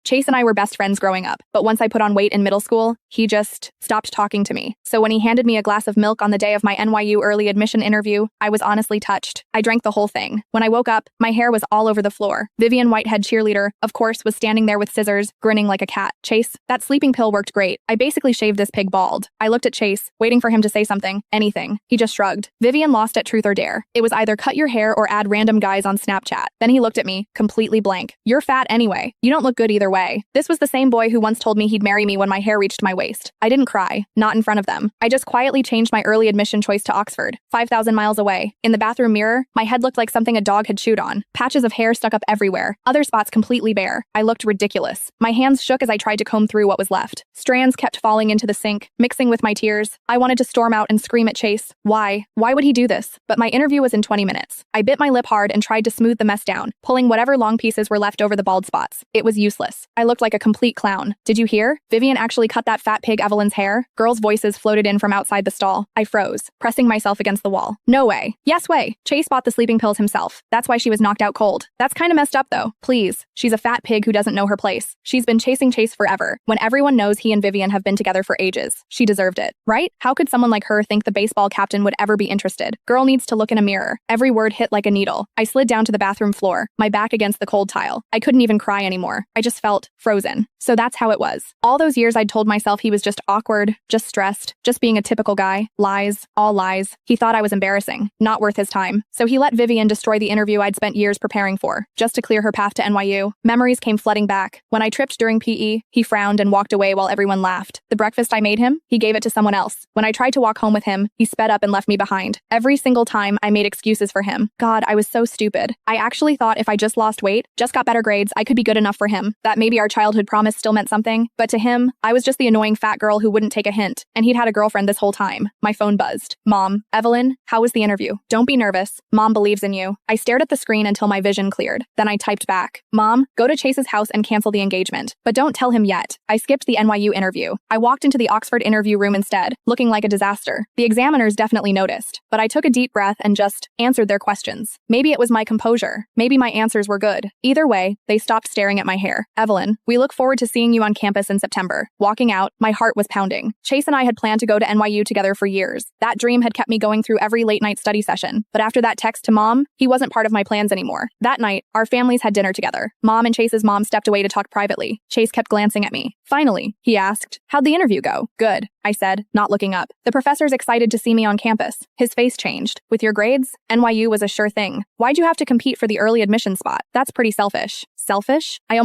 Chase and I were best friends growing up, but once I put on weight in middle school, he just stopped talking to me. So when he handed me a glass of milk on the day of my NYU early admission interview, I was honestly touched. I drank the whole thing. When I woke up, my hair was all over the floor. Vivian Whitehead, cheerleader, of course, was standing there with scissors, grinning like a cat. Chase, that sleeping pill worked great. I basically shaved this pig bald. I looked at Chase, waiting for him to say something, anything. He just shrugged. Vivian lost at Truth or Dare. It was either cut your hair or add random guys on Snapchat. Then he looked at me, completely blank. You're fat anyway. You don't look good either way. This was the same boy who once told me he'd marry me when my hair reached my waist. I didn't cry, not in front of them. I just quietly changed my early admission choice to Oxford, 5,000 miles away. In the bathroom mirror, my head looked like something a dog had chewed on. Patches of hair stuck up everywhere, other spots completely bare. I looked ridiculous. My hands shook as I tried to comb through what was left. Strands kept falling into the sink, mixing with my tears. I wanted to storm out and scream at Chase. Why? Why would he do this? But my interview was in 20 minutes. I bit my lip hard and tried to smooth the mess down, pulling whatever long pieces were left over the bald spots. It was useless. I looked like a complete clown. Did you hear? Vivian actually cut that fat pig Evelyn's hair. Girls' voices floated in from outside the stall. I froze, pressing myself against the wall. No way. Yes way. Chase bought the sleeping pills himself. That's why she was knocked out cold. That's kind of messed up though. Please. She's a fat pig who doesn't know her place. She's been chasing Chase forever, when everyone knows he and Vivian have been together for ages. She deserved it, right? How could someone like her think the baseball captain would ever be interested? Girl needs to look in a mirror. Every word hit like a needle. I slid down to the bathroom floor, my back against the cold tile. I couldn't even cry anymore. I just felt frozen. So that's how it was. All those years I'd told myself he was just awkward, just stressed, just being a typical guy. Lies, all lies. He thought I was embarrassing, not worth his time. So he let Vivian destroy the interview I'd spent years preparing for, just to clear her path to NYU. Memories came flooding back. When I tripped during PE, he frowned and walked away while everyone laughed. The breakfast I made him, he gave it to someone else. When I tried to walk home with him, he sped up and left me behind. Every single time, I made excuses for him. God, I was so stupid. I actually thought if I just lost weight, just got better grades, I could be good enough for him. That maybe our childhood promise still meant something. But to him, I was just the annoying fat girl who wouldn't take a hint. And he'd had a girlfriend this whole time. My phone buzzed. Mom, Evelyn, how was the interview? Don't be nervous. Mom believes in you. I stared at the screen until my vision cleared. Then I typed back. Mom, go to Chase's house and cancel the engagement. But don't tell him yet. I skipped the NYU interview. I walked into the Oxford interview room instead, looking like a disaster. The examiners definitely noticed. But I took a deep breath and just answered their questions. Maybe it was my composure. Maybe my answers were good. Either way, they stopped staring at my hair. Evelyn, we look forward to seeing you on campus in September. Walking out, my heart was pounding. Chase and I had planned to go to NYU together for years. That dream had kept me going through every late-night study session. But after that text to Mom, he wasn't part of my plans anymore. That night, our families had dinner together. Mom and Chase's mom stepped away to talk privately. Chase kept glancing at me. Finally, he asked, "How'd the interview go?" "Good," I said, not looking up. "The professor's excited to see me on campus." His face changed. "With your grades, NYU was a sure thing. Why'd you have to compete for the early admission spot? That's pretty selfish." Selfish? I almost